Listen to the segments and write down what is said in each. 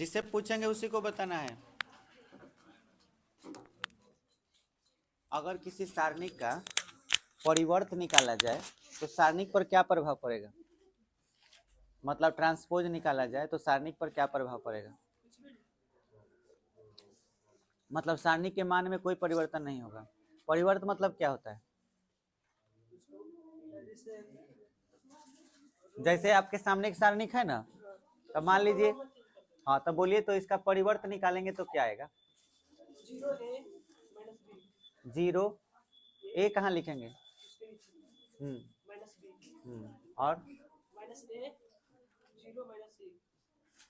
जिससे पूछेंगे उसी को बताना है। अगर किसी सारणिक का परिवर्त निकाला जाए तो सारणिक पर क्या प्रभाव पड़ेगा? मतलब ट्रांसपोज निकाला जाए तो सारणिक पर क्या प्रभाव पड़ेगा? मतलब सारणिक के मान में कोई परिवर्तन नहीं होगा। परिवर्त मतलब क्या होता है? जैसे आपके सामने एक सारणिक है ना, तो मान लीजिए, हाँ तो बोलिए, तो इसका परिवर्त निकालेंगे तो क्या आएगा? 0 ए कहाँ लिखेंगे? और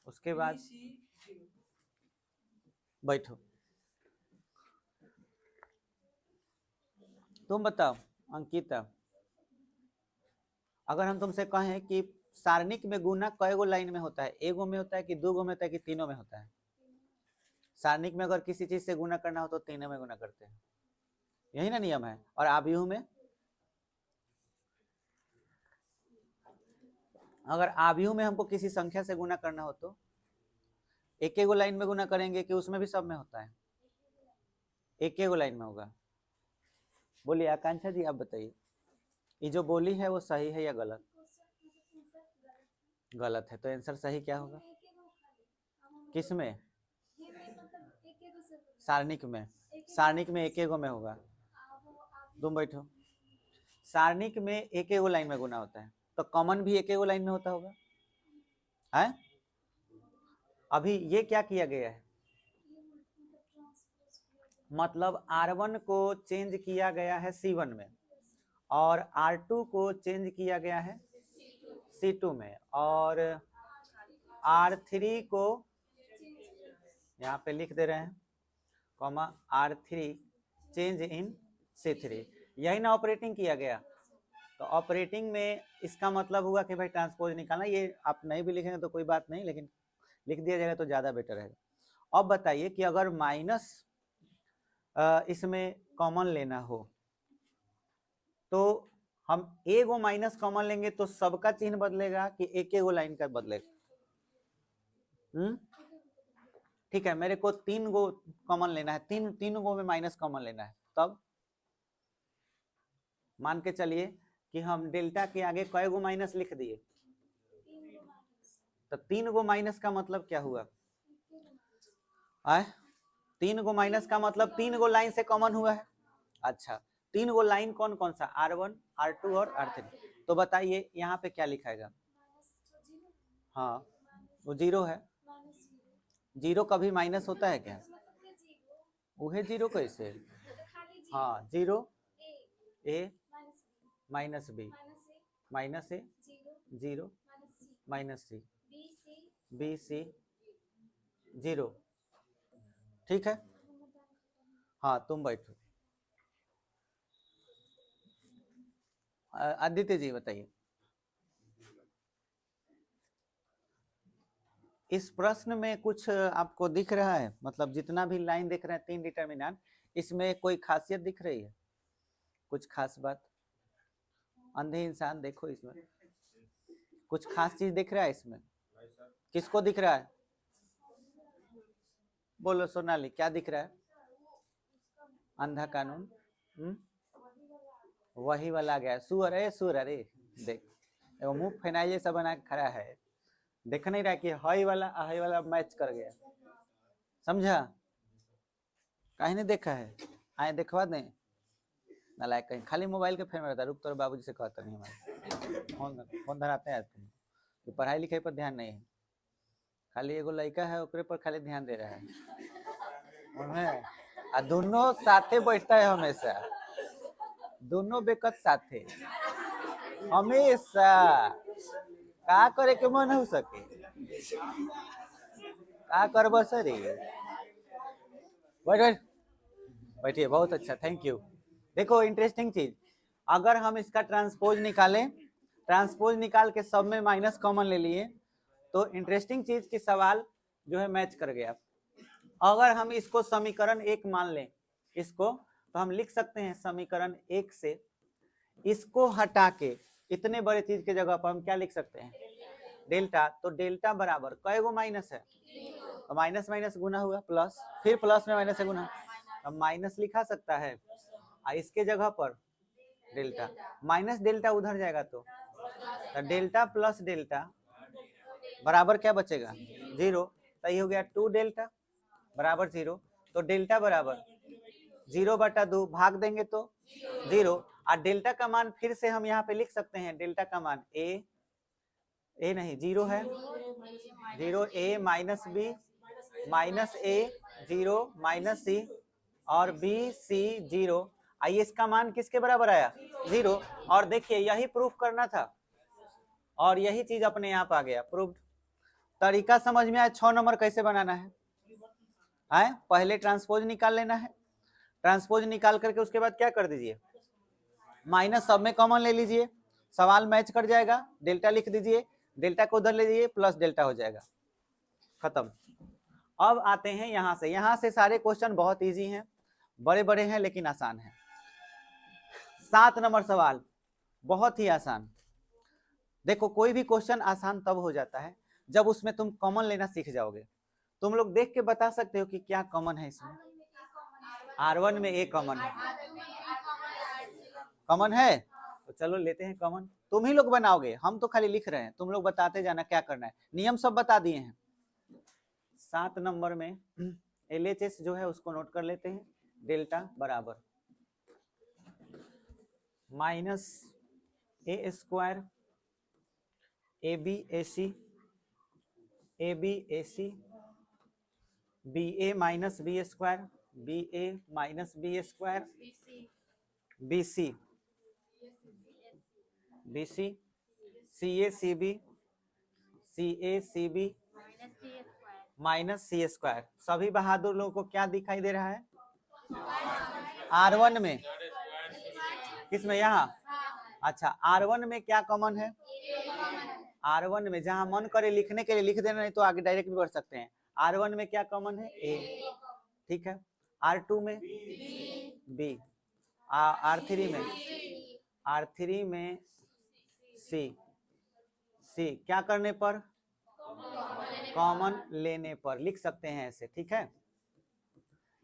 उसके बाद बैठो, तुम बताओ अंकिता, अगर हम तुमसे कहें कि सारणिक में गुना कई गो लाइन में होता है, एगो में होता है कि दो गो में होता है कि तीनों में होता है? सारणिक में अगर किसी चीज से गुना करना हो तो तीनों में गुना करते हैं, यही ना नियम है। और आव्यूह में, अगर आव्यूह में हमको किसी संख्या से गुना करना हो तो एक एक लाइन में गुना करेंगे कि उसमें भी सब में होता है? एक एक लाइन में होगा। बोलिए आकांक्षा जी, आप बताइए, ये जो बोली है वो सही है या गलत? गलत है, तो आंसर सही क्या होगा? किसमें? सारणिक में। सारणिक में एक एक में होगा। तुम बैठो, सारणिक में एक एक लाइन में गुना होता है, तो कॉमन भी एक एक लाइन में होता होगा है? अभी ये क्या किया गया है? मतलब R1 को चेंज किया गया है C1 में, और R2 को चेंज किया गया है C2 में, और R3 को यहाँ पे लिख दे रहे हैं comma R3 change in C3, यही ना ऑपरेटिंग किया गया। तो ऑपरेटिंग में इसका मतलब हुआ कि भाई ट्रांसपोज निकालना। ये आप नहीं भी लिखेंगे तो कोई बात नहीं, लेकिन लिख दिया जाएगा तो ज्यादा बेटर रहेगा। अब बताइए कि अगर माइनस इसमें कॉमन लेना हो तो हम एगो माइनस कॉमन लेंगे तो सबका चिन्ह बदलेगा कि एक एगो लाइन का बदलेगा? ठीक है, मेरे को 3 गो कॉमन लेना है, तीन गो में माइनस कॉमन लेना है, तब मान के चलिए कि हम डेल्टा के आगे कई गो माइनस लिख दिए, तो 3 गो माइनस का मतलब क्या हुआ? 3 गो माइनस का मतलब 3 गो लाइन से कॉमन हुआ है। अच्छा, 3 गो लाइन कौन कौन सा? R1, R2 और R3। तो बताइए यहाँ पे क्या लिखाएगा? हाँ, वो 0 है। 0 कभी माइनस होता है क्या? वह 0 कैसे? हाँ, 0 A minus B minus A 0 minus C B C 0। ठीक है, हाँ तुम बैठो। आदित्य जी बताइए, इस प्रश्न में कुछ आपको दिख रहा है? मतलब जितना भी लाइन दिख रहे हैं 3 डिटर्मिनेंट, इसमें कोई खासियत दिख रही है? कुछ खास बात? अंधे इंसान देखो, इसमें कुछ खास चीज दिख रहा है इसमें? किसको दिख रहा है? बोलो सोनाली, क्या दिख रहा है? अंधा कानून। वही वाला आ गया, सुअर है सुअर। अरे देख, वो मुंह फेनाई जैसा बना के खड़ा है, देख नहीं रहा कि हई वाला मैच कर गया, समझा? कहीं नहीं देखा है? आए देखवा दें नालायक कहीं, खाली मोबाइल के फेर में रहता। रुक, तो बाबूजी से कहता नहीं, हमारे फोन धराते हैं तुम, तो पढ़ाई लिखाई पर ध्यान नहीं है, खाली एगो लड़का है ओकरे पर खाली ध्यान दे रहा है उन्हें। दोनों साथे बैठता है हमेशा, दोनों बेकत साथे हमेशा। का करे के मन हो सके, का करब सर? बैठिए, बहुत अच्छा, थैंक यू। देखो इंटरेस्टिंग चीज, अगर हम इसका ट्रांसपोज निकालें, ट्रांसपोज निकाल के सब में माइनस कॉमन ले लिए, तो इंटरेस्टिंग चीज की सवाल जो है मैच कर गया। अगर हम इसको समीकरण 1 मान लें इसको, तो हम लिख सकते हैं समीकरण 1 से इसको हटा के इतने बड़े चीज के जगह पर हम क्या लिख सकते हैं? डेल्टा। तो डेल्टा बराबर कई गो माइनस है? तो माइनस माइनस गुना हुआ प्लस, फिर प्लस में माइनस से गुना, अब माइनस लिखा सकता है और इसके जगह पर डेल्टा, माइनस डेल्टा उधर जाएगा तो डेल्टा प्लस डेल्टा बराबर क्या बचेगा 0, तो ये हो गया 2 डेल्टा बराबर 0। तो डेल्टा बराबर 0/2 भाग देंगे तो 0, और डेल्टा का मान फिर से हम यहाँ पे लिख सकते हैं, डेल्टा का मान ए नहीं 0 है, 0 a minus B minus A 0 minus C और बी सी 0। आइए इसका मान किसके बराबर आया 0, और देखिए यही प्रूफ करना था और यही चीज अपने आप आ गया प्रूफ। तरीका समझ में आया 6 नंबर कैसे बनाना है? पहले ट्रांसपोज निकाल लेना है, ट्रांसपोज निकाल करके उसके बाद क्या कर दीजिए, माइनस सब में कॉमन ले लीजिए, सवाल मैच कर जाएगा, डेल्टा लिख दीजिए, डेल्टा को उधर ले लीजिए, प्लस डेल्टा हो जाएगा, खत्म। अब आते हैं यहाँ से सारे क्वेश्चन बहुत इजी हैं, बड़े बड़े हैं लेकिन आसान है। 7 नंबर सवाल बहुत ही आसान। देखो कोई भी क्वेश्चन आसान तब हो जाता है जब उसमें तुम कॉमन लेना सीख जाओगे। तुम लोग देख के बता सकते हो कि क्या कॉमन है इसमें। R1 में ए कॉमन है, कॉमन है तो चलो लेते हैं कॉमन। तुम ही लोग बनाओगे, हम तो खाली लिख रहे हैं, तुम लोग बताते जाना क्या करना है, नियम सब बता दिए हैं। 7 नंबर में LHS जो है उसको नोट कर लेते हैं। डेल्टा बराबर minus A square AB AC BA minus B square BA minus B square BC CA CB minus C square. सभी बहादुर लोगों को क्या दिखाई दे रहा है R1 में, किसमें यहाँ, अच्छा R1 में क्या कॉमन है, R1 में जहां मन करे लिखने के लिए लिख देना, नहीं तो आगे डायरेक्ट भी बढ़ सकते हैं। R1 में क्या कॉमन है A, ठीक है। R2 में B, R3 में C क्या करने पर, कॉमन लेने पर लिख सकते हैं ऐसे, ठीक है।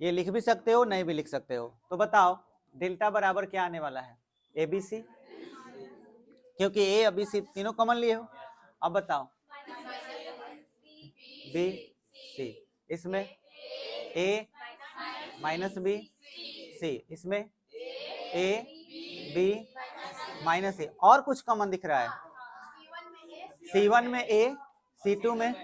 ये लिख भी सकते हो नहीं भी लिख सकते हो। तो बताओ डेल्टा बराबर क्या आने वाला है ABC, क्योंकि A और B C तीनों कॉमन लिए हो। अब बताओ BC, इसमें A माइनस बी सी, इसमें A B माइनस ए, और कुछ कॉमन दिख रहा है C1 में A C2 में,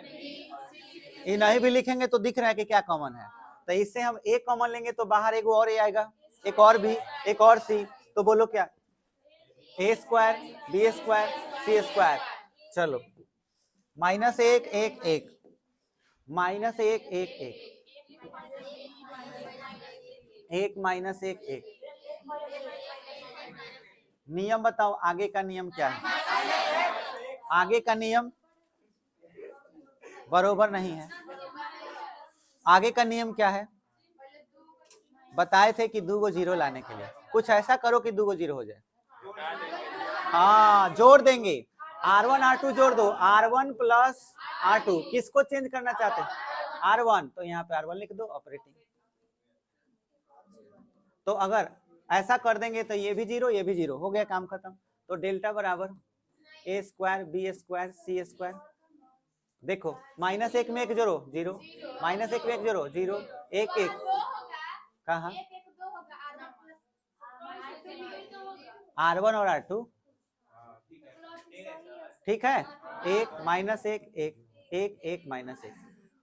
ये नहीं भी लिखेंगे तो दिख रहा है कि क्या कॉमन है। तो इससे हम A कॉमन लेंगे तो बाहर एक और A आएगा, एक और B, एक और C, तो बोलो क्या A square B square C square. चलो माइनस 1 1 1 माइनस 1 1 1 माइनस 1 1। नियम बताओ आगे का नियम क्या है, आगे का नियम बरोबर नहीं है। आगे का नियम क्या है, बताए थे कि 2 गो जीरो लाने के लिए कुछ ऐसा करो कि 2 गो जीरो हो जाए। हाँ जोड़ देंगे, R1 R2 जोड़ दो, R1 प्लस R2, किसको चेंज करना चाहते हैं R1, तो यहाँ पे R1 लिख दो ऑपरेटिंग। तो अगर ऐसा कर देंगे तो ये भी जीरो ये भी जीरो, हो गया काम खत्म। तो डेल्टा बराबर A square B square C square. देखो माइनस 1 में 1 जोड़ो 0, माइनस 1 में 1 जोड़ो 0, 1 1 कहा R1 और R2, ठीक है। 1 माइनस 1 1 1 1 माइनस 1।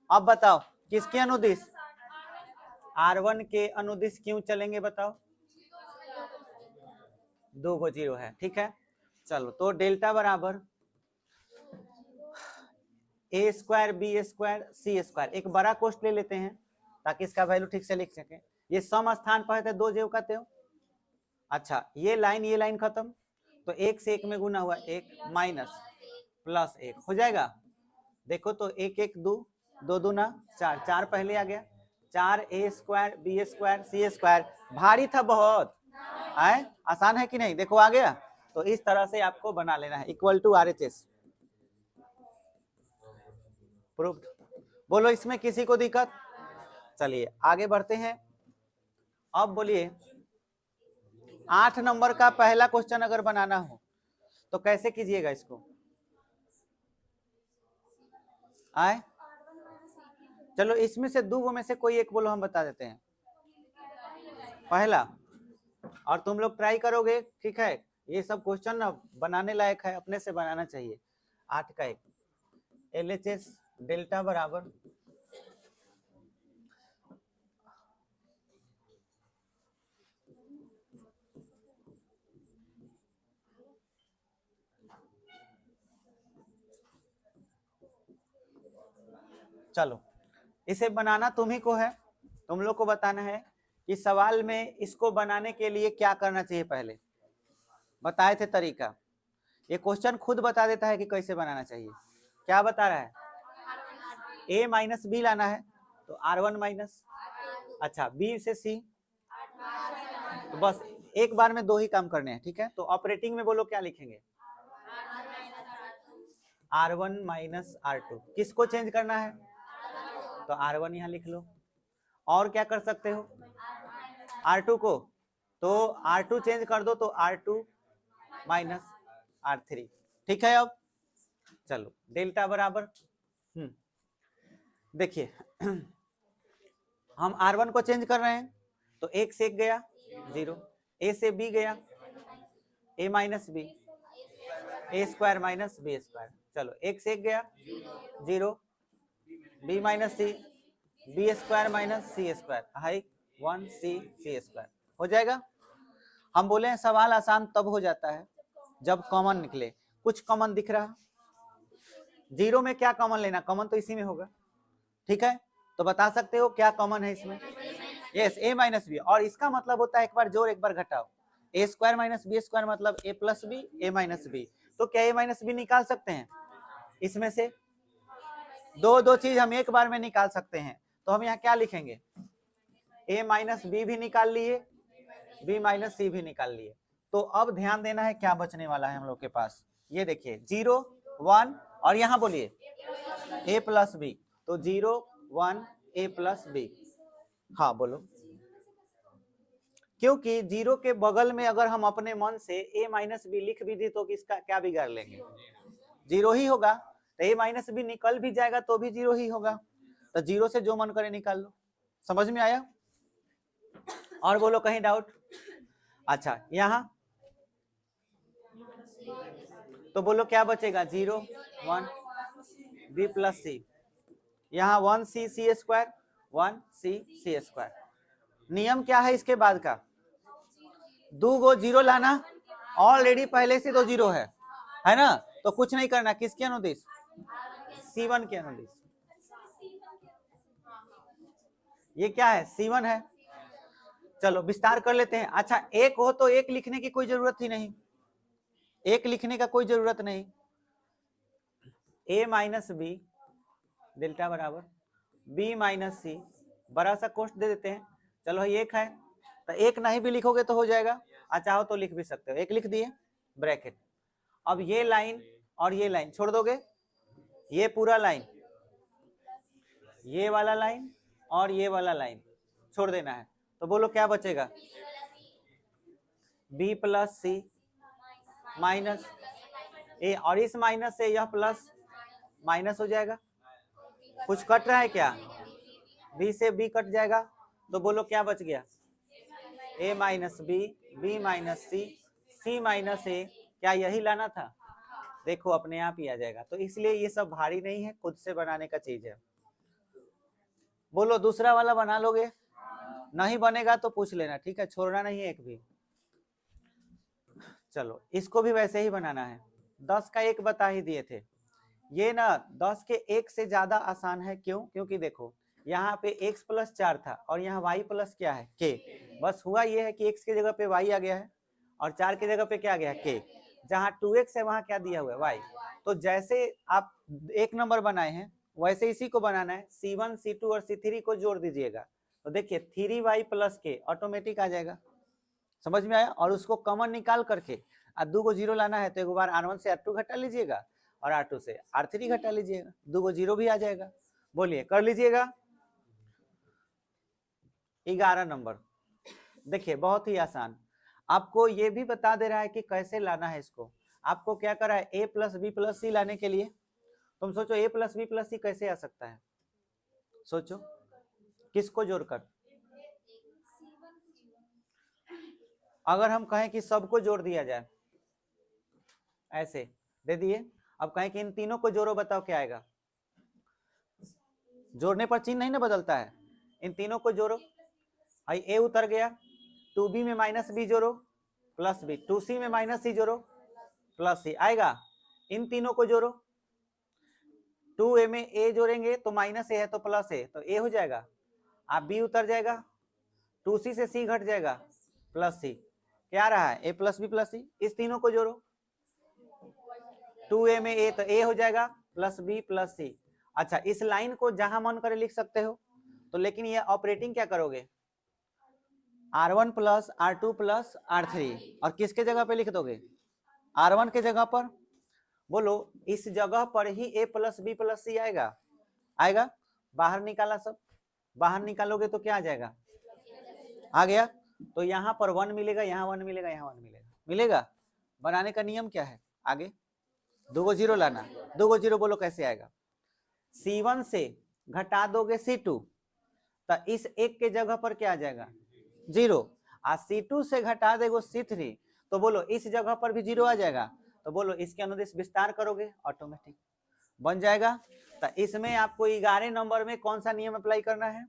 अब बताओ किसके अनुदिश, R1 के अनुदिश क्यों चलेंगे बताओ, 2 गो जीरो है, ठीक है। चलो तो डेल्टा बराबर A square B square C square. एक बड़ा कोष्ठ ले लेते हैं ताकि इसका वैल्यू ठीक से लिख सके। ये सम स्थान पर है तो 2 जेव का त्यों। अच्छा ये लाइन खत्म, तो 1 से 1 में गुना हुआ 1 माइनस प्लस 1 हो जाएगा। देखो तो 1 1 2 2 दूना 4, 4 पहले आ गया, 4 A square B square C square. भारी था बहुत, है आसान है कि नहीं, देखो आ गया। तो इस तरह से आपको बना लेना है, इक्वल टू RHS प्रूव्ड। बोलो इसमें किसी को दिक्कत? चलिए आगे बढ़ते हैं। अब बोलिए 8 नंबर का पहला क्वेश्चन अगर बनाना हो तो कैसे कीजिएगा इसको? आए चलो इसमें से दो में से कोई एक बोलो, हम बता देते हैं। पहला, और तुम लोग ट्राई करोगे, ठीक है? ये सब क्वेश्चन ना बनाने लायक है, अपने से बनाना चाहिए। 8 का 1 LHS डेल्टा बराबर चलो इसे बनाना तुम्ही को है, तुम लोग को बताना है कि सवाल में इसको बनाने के लिए क्या करना चाहिए। पहले बताए थे तरीका, ये क्वेश्चन खुद बता देता है कि कैसे बनाना चाहिए। क्या बता रहा है? a माइनस बी लाना है तो R1 माइनस, अच्छा B से C, तो बस एक बार में दो ही काम करने हैं, ठीक है? तो ऑपरेटिंग में बोलो क्या लिखेंगे? R1 minus R2। किसको चेंज करना है? तो R1 यहाँ लिख लो। और क्या कर सकते हो? R2 को, तो R2 चेंज कर दो तो R2 माइनस R3, ठीक है? अब चलो डेल्टा बराबर देखिए हम R1 को चेंज कर रहे हैं तो 1 से 1 गया 0, A से B गया A minus B, A square minus B square, चलो 1 से 1 गया 0, B minus C, B square minus C square, हाई 1C C स्क्वायर हो जाएगा। हम बोले हैं सवाल आसान तब हो जाता है जब कॉमन निकले। कुछ कॉमन दिख रहा, 0 में क्या कॉमन लेना? कॉमन तो इसी में होगा, ठीक है? तो बता सकते हो क्या कॉमन है इसमें? यस A माइनस बी, और इसका मतलब होता है एक बार जोड़ एक बार घटाओ। A square minus B square मतलब A plus B A minus B. तो क्या A माइनस बी निकाल सकते हैं? इसमें से दो चीज हम एक बार में निकाल सकते हैं, तो हम यहाँ क्या लिखेंगे? A माइनस बी भी निकाल लिए, B माइनस C भी निकाल लिए। तो अब ध्यान देना है क्या बचने वाला है हम लोग के पास। ये देखिए 0 1 और यहाँ बोलिए A प्लस बी, तो 0 1 A प्लस बी। हाँ बोलो, क्योंकि 0 के बगल में अगर हम अपने मन से A माइनस बी लिख भी दी तो किसका क्या बिगाड़ लेंगे? 0 ही होगा। तो A माइनस बी निकल भी जाएगा तो भी 0 ही होगा। तो 0 से जो मन करे निकाल लो। समझ में आया? और बोलो कहीं डाउट? अच्छा यहाँ तो बोलो क्या बचेगा? 0 1 B प्लस C, यहाँ 1C C square 1C C square. नियम क्या है इसके बाद का? 2 गो 0 लाना, ऑलरेडी पहले से तो 0 है ना? तो कुछ नहीं करना, किसके अनुदिश? C1 के अनुदिश। ये क्या है? C1 है। चलो विस्तार कर लेते हैं। अच्छा एक हो तो एक लिखने की कोई जरूरत ही नहीं, एक लिखने का कोई जरूरत नहीं। A माइनस बी डेल्टा बराबर B माइनस C, बड़ा सा कोष्ठ दे देते हैं। चलो एक है तो एक नहीं भी लिखोगे तो हो जाएगा, चाहो तो लिख भी सकते हो। एक लिख दिए ब्रैकेट। अब ये लाइन और ये लाइन छोड़ दोगे, ये पूरा लाइन, ये वाला लाइन और ये वाला लाइन छोड़ देना है। तो बोलो क्या बचेगा? B plus C minus A, और इस माइनस से यह प्लस माइनस हो जाएगा। कुछ कट रहा है क्या? B से B कट जाएगा। तो बोलो क्या बच गया? A minus B, B minus C, C minus A। क्या यही लाना था? देखो अपने आप ही आ जाएगा। तो इसलिए ये सब भारी नहीं है, खुद से बनाने का चीज है। बोलो दूसरा वाला बना लोगे? नहीं बनेगा तो पूछ लेना, ठीक है? छोड़ना नहीं है एक भी। चलो इसको भी वैसे ही बनाना है। 10 का 1 बता ही दिए थे। ये ना 10 के 1 से ज्यादा आसान है। क्यों? क्योंकि देखो यहाँ पे x प्लस 4 था और यहाँ y प्लस क्या है? k। बस हुआ ये है कि x की जगह पे y आ गया है और 4 की जगह पे क्या आ गया है? k। जहाँ 2x है वहां क्या दिया हुआ है? y। तो जैसे आप 1 नंबर बनाए हैं वैसे इसी को बनाना है। C1 C2 और C3 को जोड़ दीजिएगा तो देखिए 3y प्लस k ऑटोमेटिक आ जाएगा। समझ में आया? और उसको कॉमन निकाल करके 2 को 0 लाना है तो एक बार R1 से R2 घटा लीजिएगा और R2 से R3 घटा लीजिएगा, 2 को 0 भी आ जाएगा। बोलिए, कर लीजिएगा। 11 नंबर। देखिए बहुत ही आसान, आपको ये भी बता दे रहा है कि कैसे लाना है इसको। आपको क्या करा है, a प्लस बी प्लस सी लाने के लिए। तुम सोचो a प्लस बी प्लस सी कैसे आ सकता है, सोचो किसको जोड़कर। अगर हम कहें कि सबको जोड़ दिया जाए, ऐसे दे दिए, अब कहें कि इन तीनों को जोड़ो, बताओ क्या आएगा। जोड़ने पर चिन्ह नहीं ना बदलता है, इन तीनों को जोड़ो, भाई a उतर गया, 2b में माइनस बी जोड़ो प्लस बी, 2c में माइनस सी जोड़ो प्लस सी आएगा। इन तीनों को जोड़ो, 2a में a जोड़ेंगे तो माइनस ए है तो प्लस ए, तो a हो जाएगा, आप b उतर जाएगा, 2c से c घट जाएगा प्लस c, क्या रहा है a प्लस बी प्लस सी। इस तीनों को जोड़ो, 2a में a तो a हो जाएगा प्लस बी प्लस सी। अच्छा, इस लाइन को जहां मन करे लिख सकते हो, तो लेकिन ये ऑपरेटिंग क्या करोगे, R1 plus R2 plus R3, और किसके जगह पे लिख दोगे, R1 के जगह पर। बोलो इस जगह पर ही a प्लस बी प्लस सी आएगा, आएगा। बाहर निकाला, सब बाहर निकालोगे तो क्या आ जाएगा, आ गया। तो यहाँ पर 1 मिलेगा, यहाँ 1 मिलेगा, यहाँ 1 मिलेगा, मिलेगा। बनाने का नियम क्या है, आगे 2 को 0 लाना, 2 को 0 बोलो कैसे आएगा, C1 से घटा दोगे C2, तो इस एक के जगह पर क्या आ जाएगा 0, और C2 से घटा देगो C3, तो बोलो इस जगह पर भी 0 आ जाएगा। तो बोलो इसके अनुदेश विस्तार करोगे, ऑटोमेटिक बन जाएगा। तो इसमें आपको 11 नंबर में कौन सा नियम अप्लाई करना है,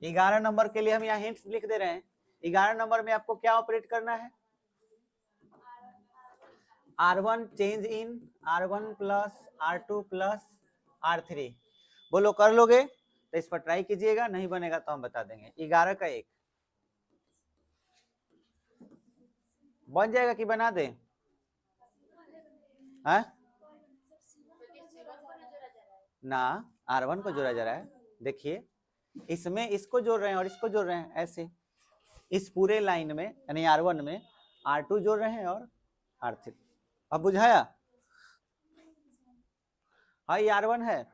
11 नंबर के लिए हम यहाँ हिंट्स लिख दे रहे हैं। 11 नंबर में आपको क्या ऑपरेट करना है, R1 change in R1 plus R2 plus R3। बोलो कर लोगे, तो इस पर ट्राई कीजिएगा, नहीं बनेगा तो हम बता देंगे। 11 का 1 बन जाएगा कि बना दें, है ना, R1 को जोड़ा जा रहा है। देखिए इसमें इसको जोड़ रहे हैं और इसको जोड़ रहे हैं, ऐसे इस पूरे लाइन में यानी R1 में R2 जोड़ रहे हैं और R3। अब बुझाया, हाँ ये R1 है,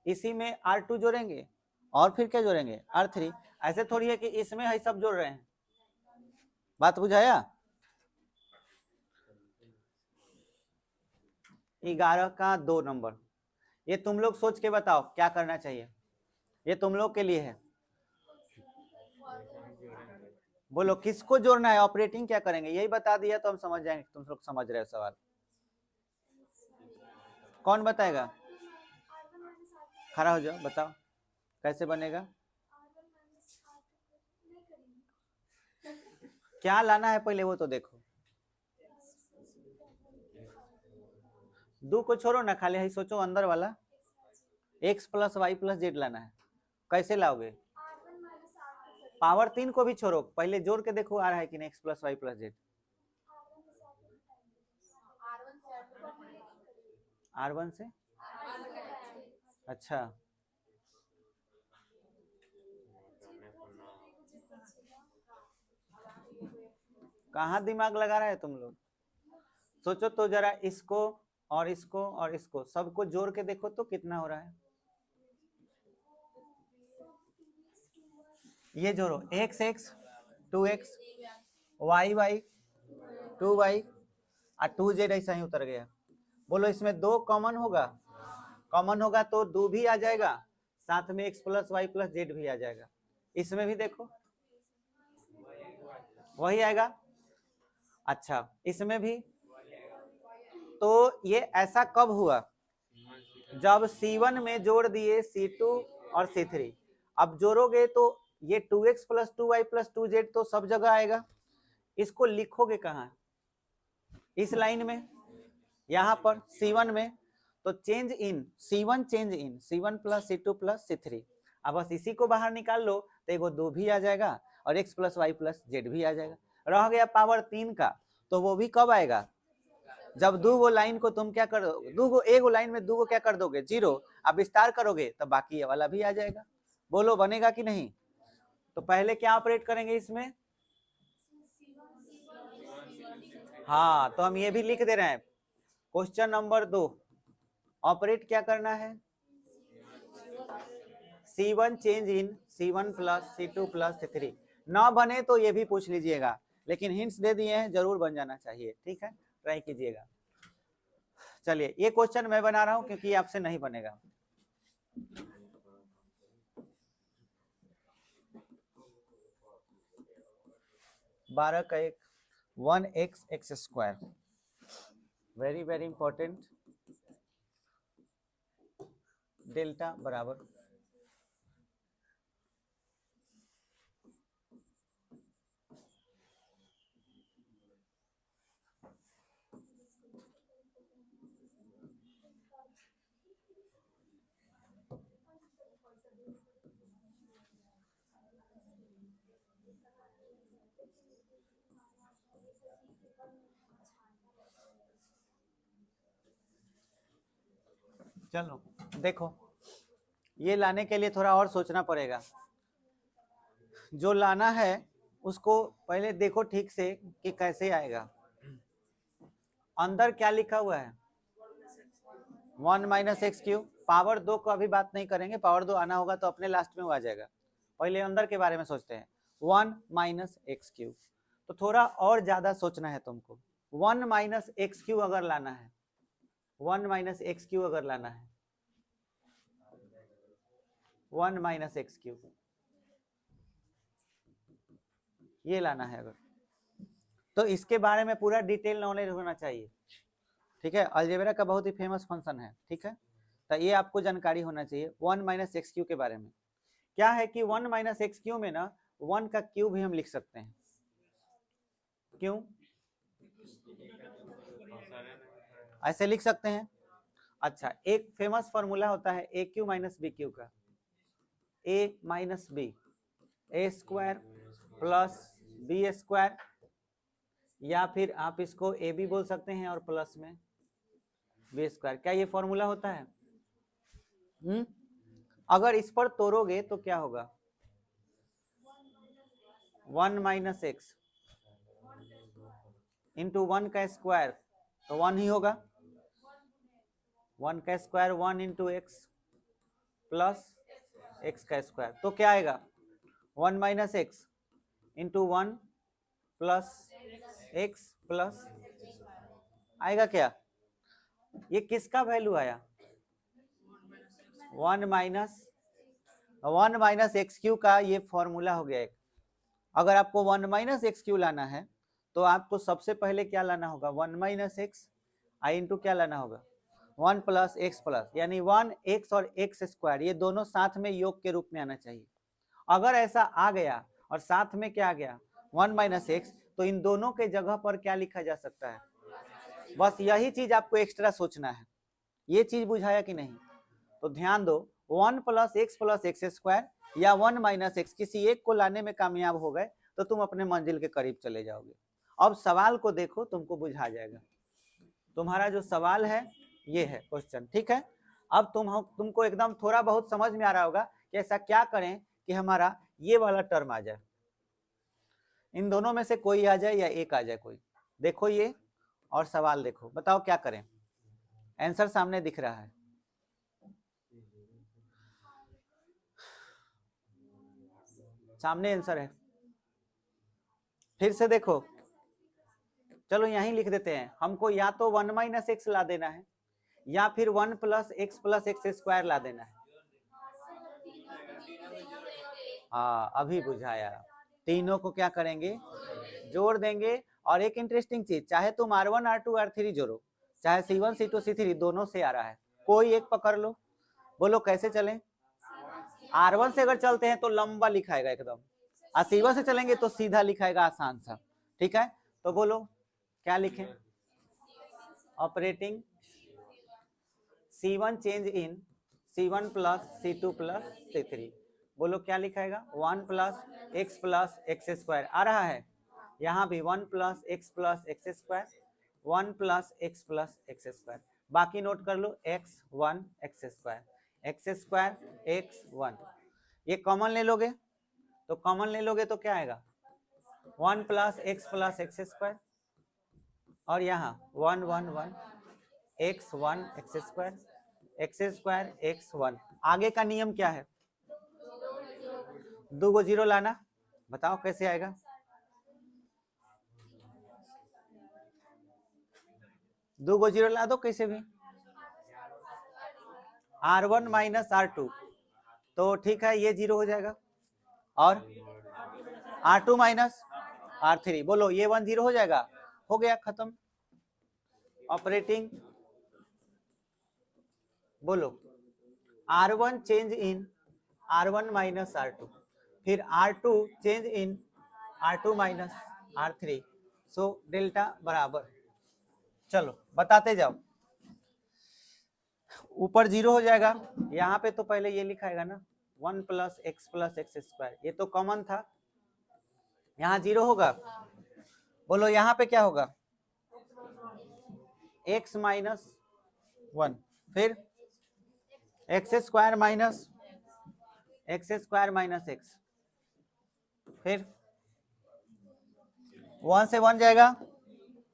इसी में R2 जोड़ेंगे और फिर क्या जोड़ेंगे R3। ऐसे थोड़ी है कि इसमें है सब जोड़ रहे हैं, बात बुझाया। 11 का 2 नंबर, ये तुम लोग सोच के बताओ क्या करना चाहिए, ये तुम लोग के लिए है। बोलो किसको जोड़ना है, ऑपरेटिंग क्या करेंगे, यही बता दिया तो हम समझ जाएंगे तुम लोग समझ रहे हो सवाल। कौन बताएगा, खड़ा हो जाओ, बताओ कैसे बनेगा, क्या लाना है पहले वो तो देखो। 2 को छोड़ो ना, खाली है सोचो अंदर वाला, x plus Y plus Z लाना है, कैसे लाओगे, पावर 3 को भी छोड़ो, पहले जोड़ के देखो आ रहा है कि नहीं, x plus Y plus Z. R1 से, अच्छा कहाँ दिमाग लगा रहा है तुम लोग, सोचो तो जरा, इसको और इसको और इसको सबको जोड़ के देखो तो कितना हो रहा है। ये जोड़ो, x x 2x y y 2y और 2z ऐसा ही उतर गया। बोलो इसमें 2 कॉमन होगा, कॉमन होगा तो 2 भी आ जाएगा, साथ में x plus Y plus Z भी आ जाएगा। इसमें भी देखो वही आएगा, अच्छा इसमें भी। तो ये ऐसा कब हुआ, जब C1 में जोड़ दिए C2 और C3। अब जोड़ोगे तो ये 2x plus 2y plus 2z तो सब जगह आएगा, इसको लिखोगे कहाँ, इस लाइन में, यहाँ पर C1 में, तो change in C1 change in C1 plus C2 plus C3। अब बस इसी को बाहर निकाल लो तो एगो 2 भी आ जाएगा और x plus Y plus Z भी आ जाएगा। रह गया पावर 3 का, तो वो भी कब आएगा, जब 2 लाइन को तुम क्या कर दो, एक लाइन में 2 क्या कर दोगे 0, अब विस्तार करोगे तो बाकी ये वाला भी आ जाएगा। बोलो बनेगा कि नहीं। तो पहले क्या ऑपरेट करेंगे इसमें, हाँ तो हम ये भी लिख दे रहे हैं, क्वेश्चन नंबर 2 ऑपरेट क्या करना है, C1 change in C1 plus C2 plus C3। ना बने तो ये भी पूछ लीजिएगा, लेकिन हिंट्स दे दिए हैं, जरूर बन जाना चाहिए, ठीक है, ट्राई कीजिएगा। चलिए ये क्वेश्चन मैं बना रहा हूं क्योंकि आपसे नहीं बनेगा। बारह का एक 1x x square, very very important. Delta बराबर चलो देखो, ये लाने के लिए थोड़ा और सोचना पड़ेगा। जो लाना है उसको पहले देखो ठीक से कि कैसे आएगा। अंदर क्या लिखा हुआ है, 1 माइनस एक्स क्यूब। पावर 2 को अभी बात नहीं करेंगे, पावर 2 आना होगा तो अपने लास्ट में वो आ जाएगा। पहले अंदर के बारे में सोचते हैं, 1 माइनस एक्स क्यूब। तो थोड़ा और ज्यादा सोचना है तुमको। 1 माइनस एक्स क्यूब अगर लाना है, 1 माइनस एक्स क्यूब अगर लाना है, 1 माइनस एक्स क्यूब ये लाना है अगर, तो इसके बारे में पूरा डिटेल नॉलेज होना चाहिए, ठीक है। अलजेब्रा का बहुत ही फेमस फंक्शन है, ठीक है, तो ये आपको जानकारी होना चाहिए 1 माइनस एक्स क्यू के बारे में। क्या है कि 1 माइनस एक्स क्यू में ना 1 का क्यूब भी हम लिख सकते हैं। क्यों ऐसे लिख सकते हैं? अच्छा, एक फेमस फॉर्मूला होता है ए क्यू माइनस बी क्यू का, ए माइनस बी, ए स्क्वायर प्लस बी स्क्वायर, या फिर आप इसको ए बी बोल सकते हैं और प्लस में बी स्क्वायर। क्या ये फॉर्मूला होता है? अगर इस पर तोड़ोगे तो क्या होगा, 1 माइनस एक्स इंटू 1 का स्क्वायर तो 1 ही होगा, 1 का square 1 into x plus x का स्क्वायर, तो क्या आएगा 1 minus x into 1 plus x plus आएगा क्या? ये किसका वैल्यू आया? 1 माइनस एक्स क्यू का ये फॉर्मूला हो गया एक। अगर आपको 1 माइनस एक्स क्यू लाना है तो आपको सबसे पहले क्या लाना होगा, 1 माइनस एक्स आई इंटू क्या लाना होगा, 1 प्लस एक्स प्लस, यानी 1 एक्स और एक्स स्क्वायर ये दोनों साथ में योग के रूप में आना चाहिए। अगर ऐसा आ गया और साथ में क्या आ गया 1 माइनस एक्स, तो इन दोनों के जगह पर क्या लिखा जा सकता है? बस यही चीज आपको एक्स्ट्रा सोचना है। ये चीज बुझाया कि नहीं? तो ध्यान दो, 1 प्लस एक्स स्क्वायर या 1 माइनस एक्स, किसी एक को लाने में कामयाब हो गए तो तुम अपने मंजिल के करीब चले जाओगे। अब सवाल को देखो, तुमको बुझा जाएगा। तुम्हारा जो सवाल है ये है क्वेश्चन, ठीक है। अब तुमको एकदम थोड़ा बहुत समझ में आ रहा होगा कि ऐसा क्या करें कि हमारा ये वाला टर्म आ जाए, इन दोनों में से कोई आ जाए या एक आ जाए कोई। देखो ये और सवाल देखो, बताओ क्या करें। आंसर सामने दिख रहा है, सामने आंसर है। फिर से देखो, चलो यहीं लिख देते हैं, हमको या तो 1 माइनस एक्स ला देना है या फिर 1 प्लस एक्स स्क्वायर ला देना है। हाँ अभी बुझाया, तीनों को क्या करेंगे, जोड़ देंगे। और एक इंटरेस्टिंग चीज, चाहे तुम R1 R2 R3 जोड़ो, चाहे C1 C2 C3 दोनों से आ रहा है, कोई एक पकड़ लो। बोलो कैसे चलें? R1 से अगर चलते हैं तो लंबा लिखाएगा एकदम, और C1 से चलेंगे तो सीधा लिखाएगा आसान सा, ठीक है। तो बोलो क्या लिखें? Operating C1 change in C1 plus C2 plus C3। बोलो क्या लिखाएगा, 1 प्लस एक्स स्क्वायर आ रहा है, यहाँ भी 1 plus x square, 1 plus x square. बाकी नोट कर लो, x1 एक्स स्क्वायर x1, ये कॉमन ले लोगे तो तो क्या आएगा 1 प्लस एक्स स्क्वायर, और यहाँ 1 1 1 x1 x square x square x 1। आगे का नियम क्या है? 2 को 0 लाना। बताओ कैसे आएगा? 2 को 0 ला दो कैसे भी। R1 माइनस R2, तो ठीक है ये 0 हो जाएगा। और R2 माइनस R3, बोलो ये 1 0 हो जाएगा। हो गया, खत्म। ऑपरेटिंग बोलो R1 change in R1 minus R2, फिर R2 change in R2 minus R3, so delta बराबर, चलो बताते जाओ। ऊपर 0 हो जाएगा, यहाँ पे तो पहले ये लिखाएगा ना 1 प्लस एक्स स्क्वायर, ये तो कॉमन था, यहाँ 0 होगा। बोलो यहाँ पे क्या होगा? x माइनस 1, फिर एक्स स्क्वायर माइनस एक्स, फिर 1 से 1 जाएगा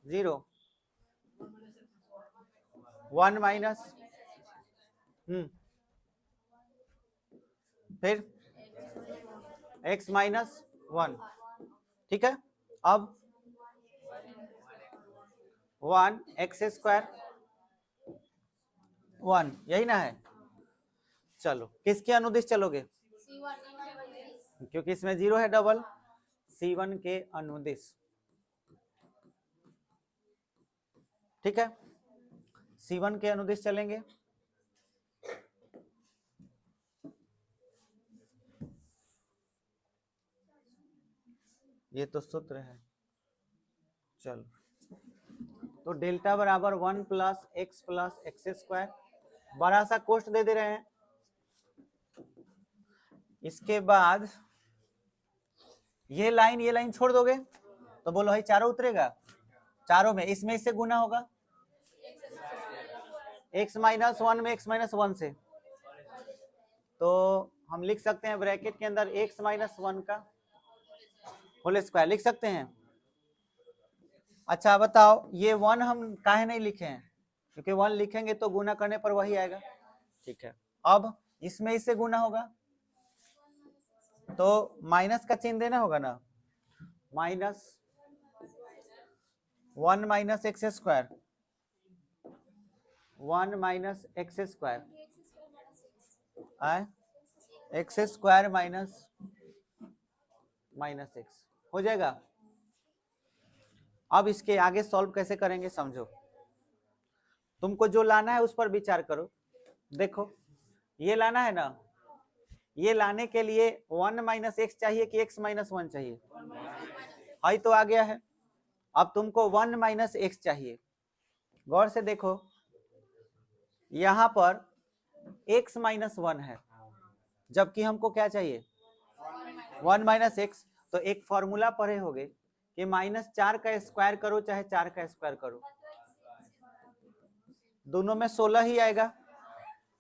0, 1 माइनस फिर x माइनस 1, ठीक है। अब 1 एक्स स्क्वायर 1, यही ना है। चलो किसके अनुदिश चलोगे? क्योंकि इसमें 0 है डबल, C1 के अनुदिश, ठीक है। C1 के अनुदिश चलेंगे। ये तो सूत्र है। चलो तो डेल्टा बराबर 1 प्लस एक्स स्क्वायर, बड़ा सा कोष्ट दे दे रहे हैं। इसके बाद ये लाइन छोड़ दोगे तो बोलो भाई चारों उतरेगा, चारों में इसमें इससे गुना होगा, x माइनस 1 में x माइनस 1 से, तो हम लिख सकते हैं ब्रैकेट के अंदर x माइनस 1 का होल स्क्वायर लिख सकते हैं। अच्छा बताओ ये 1 हम काहे नहीं लिखे हैं? क्योंकि 1 लिखेंगे तो गुना करने पर वही आएगा, ठीक है। अब इसमें इससे गुना होगा तो माइनस का चिन्ह देना होगा ना, minus 1 minus x square, 1 minus x square x square minus x हो जाएगा। अब इसके आगे सॉल्व कैसे करेंगे समझो, तुमको जो लाना है उस पर विचार करो। देखो ये लाना है ना, ये लाने के लिए 1 माइनस एक्स चाहिए कि x माइनस 1 चाहिए? हाई तो आ गया है। अब तुमको 1 माइनस एक्स चाहिए। गौर से देखो यहां पर x माइनस 1 है, जबकि हमको क्या चाहिए? 1 माइनस एक्स। तो एक फॉर्मूला पढ़े होगे कि -4 का स्क्वायर करो चाहे 4 का स्क्वायर करो, दोनों में 16 ही आएगा।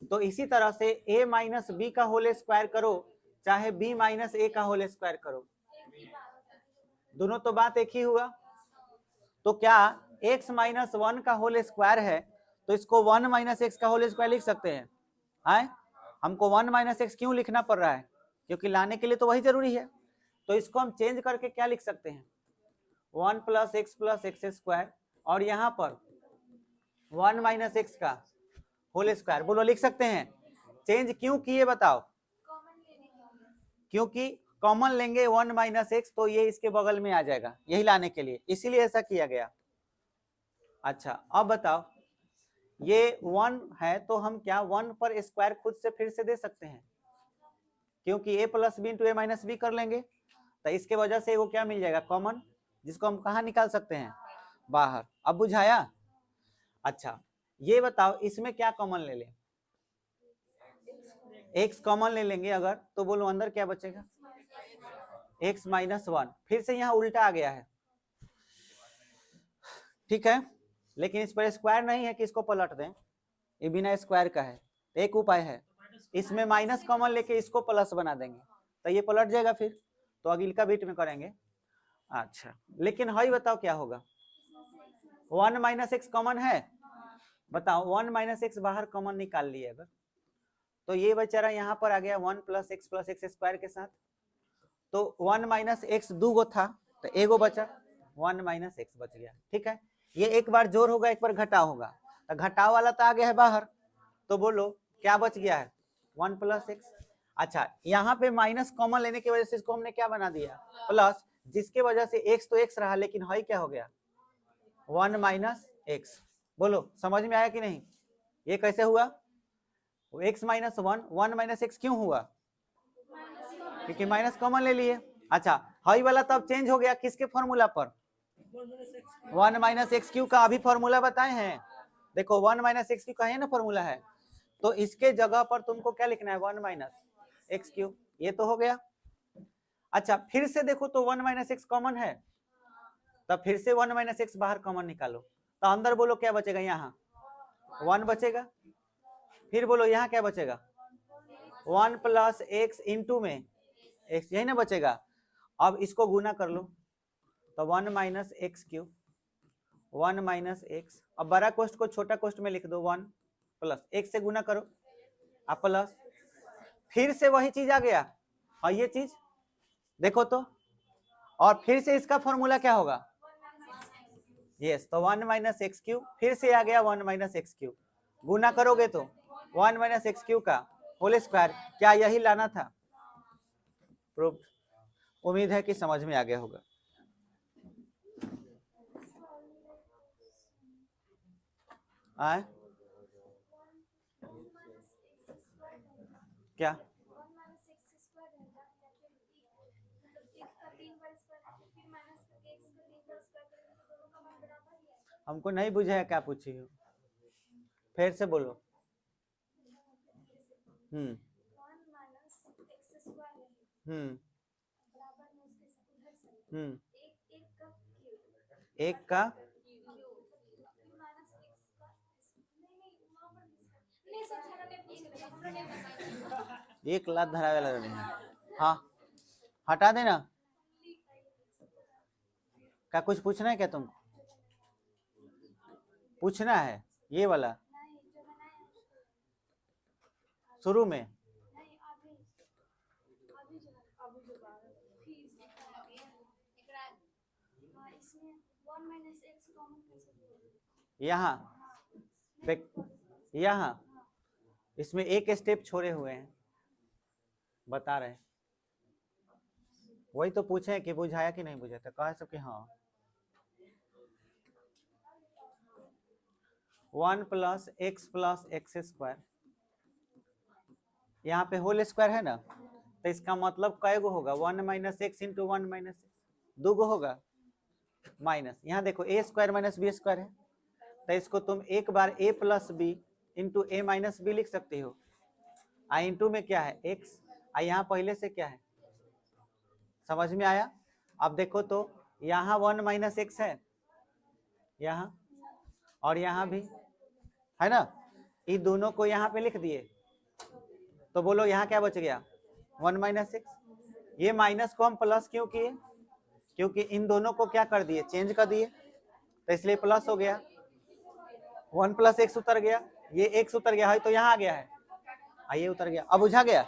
तो इसी तरह से a माइनस बी का होल स्क्वायर करो चाहे b माइनस ए का होल स्क्वायर करो, दोनों तो बात एक ही हुआ। तो क्या x माइनस 1 का होल स्क्वायर है तो इसको 1 माइनस एक्स का होल स्क्वायर लिख सकते हैं? आए हमको 1 माइनस एक्स क्यों लिखना पड़ रहा है? क्योंकि लाने के लिए तो वही जरूरी है। तो इसको हम चेंज करके क्या लिख सकते हैं? 1 प्लस एक्स स्क्वायर, और यहाँ पर 1 माइनस एक्स का होल स्क्वायर, बोलो लिख सकते हैं। चेंज क्यों किए बताओ? क्योंकि कॉमन लेंगे 1 माइनस एक्स तो ये इसके बगल में आ जाएगा, यही लाने के लिए, इसीलिए ऐसा किया गया। अच्छा अब बताओ ये 1 है तो हम क्या 1 पर स्क्वायर खुद से फिर से दे सकते हैं? क्योंकि a plus B into A minus B कर लेंगे, तो इसके वजह से वो क्या मिल जाएगा? कॉमन, जिसको हम कहाँ निकाल सकते हैं? बाहर। अब बुझाया? अच्छा ये बताओ इसमें क्या कॉमन ले लें? x कॉमन ले लेंगे अगर, तो बोलो अंदर क्या बचेगा? x माइनस 1, फिर से यहाँ उल्टा आ गया है, ठीक है। लेकिन इस पर स्क्वायर नहीं है कि इसको पलट दें, ये बिना स्क्वायर का है। एक उपाय है, इसमें माइनस कॉमन लेके इसको प्लस बना देंगे तो ये पलट जाएगा, फिर तो अगली बीट में करेंगे। अच्छा लेकिन हई बताओ क्या होगा? 1 माइनस एक्स कॉमन है बताओ 1 माइनस एक्स बाहर कॉमन निकाल लिए अगर, तो ये बेचारा यहाँ पर आ गया 1 प्लस एक्स स्क्वायर के साथ, तो 1 माइनस एक्स 2 गो था तो एगो बचा, 1 माइनस एक्स बच गया। ठीक है, ये एक बार जोड़ होगा एक बार घटाव होगा, तो घटाव वाला तो आ गया है बाहर, तो बोलो क्या बच गया है 1 प्लस एक्स। अच्छा, यहाँ पे माइनस कॉमन लेने की वजह से इसको हमने क्या बना दिया प्लस, जिसके वजह से एक्स तो एक्स रहा लेकिन है क्या हो गया 1 माइनस एक्स। बोलो समझ में आया कि नहीं, ये कैसे हुआ एक्स माइनस 1 माइनस एक्स क्यों हुआ, क्योंकि माइनस कॉमन ले लिए। अच्छा, हाई वाला तब चेंज हो गया किसके फॉर्मूला पर 1 माइनस एक्स क्यू का अभी फॉर्मूला बताए हैं, देखो 1 माइनस एक्स क्यू का है ना फॉर्मूला है, तो इसके जगह पर तुमको क्या लिखना है 1 माइनस एक्स क्यू, ये तो हो गया। अच्छा फिर से देखो तो 1 माइनस एक्स कॉमन है, तब फिर से 1 माइनस एक्स बाहर कॉमन निकालो, तो अंदर बोलो क्या बचेगा यहाँ 1 बचेगा, फिर बोलो यहाँ क्या बचेगा 1 प्लस एक्स इंटू में एक्स, यही ना बचेगा। अब इसको गुना कर लो, तो 1 minus x Q 1 minus x, अब बड़ा कोष्ट को छोटा कोष्ट में लिख दो 1 प्लस एक्स से गुना करो, अब प्लस फिर से वही चीज आ गया, और ये चीज देखो तो, और फिर से इसका फॉर्मूला क्या होगा यस, तो 1 माइनस एक्स क्यू फिर से आ गया 1 माइनस एक्स क्यू, गुना करोगे तो 1 माइनस एक्स क्यू का होल स्क्वायर, क्या यही लाना था, प्रूफ। उम्मीद है कि समझ में आ गया होगा। आए क्या हमको नहीं बुझा है, क्या पूछी हो फिर से बोलो। हम्म एक का एक लात धरा वाला नहीं है, हाँ हटा देना। क्या कुछ पूछना है क्या तुमको, पूछना है ये वाला शुरू में, यहाँ इसमें एक स्टेप छोड़े हुए हैं, बता रहे, वही तो पूछे कि बुझाया कि नहीं बुझाया, तो कह सके हाँ 1 प्लस एक्स स्क्वायर, यहाँ पे होल स्क्वायर है ना, तो इसका मतलब कै गो होगा 1 minus x into 1 minus x, 2 गो होगा माइनस, यहाँ देखो ए स्क्वायर माइनस बी स्क्वायर है, तो इसको तुम एक बार ए plus B into A minus B लिख सकते हो, आई इंटू में क्या है एक्स, आई यहाँ पहले से क्या है, समझ में आया। अब देखो तो यहाँ 1 माइनस एक्स है यहाँ, और यहाँ भी है ना, इन दोनों को यहाँ पे लिख दिए, तो बोलो यहाँ क्या बच गया 1 माइनस एक्स, ये माइनस को हम प्लस क्यों किए, क्योंकि इन दोनों को क्या कर दिए चेंज कर दिए, तो इसलिए प्लस हो गया 1 प्लस एक्स उतर गया, ये एक्स उतर गया है तो यहाँ आ गया है, ये उतर गया, अब बुझा गया।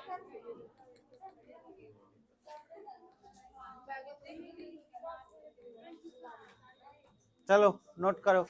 चलो नोट करो।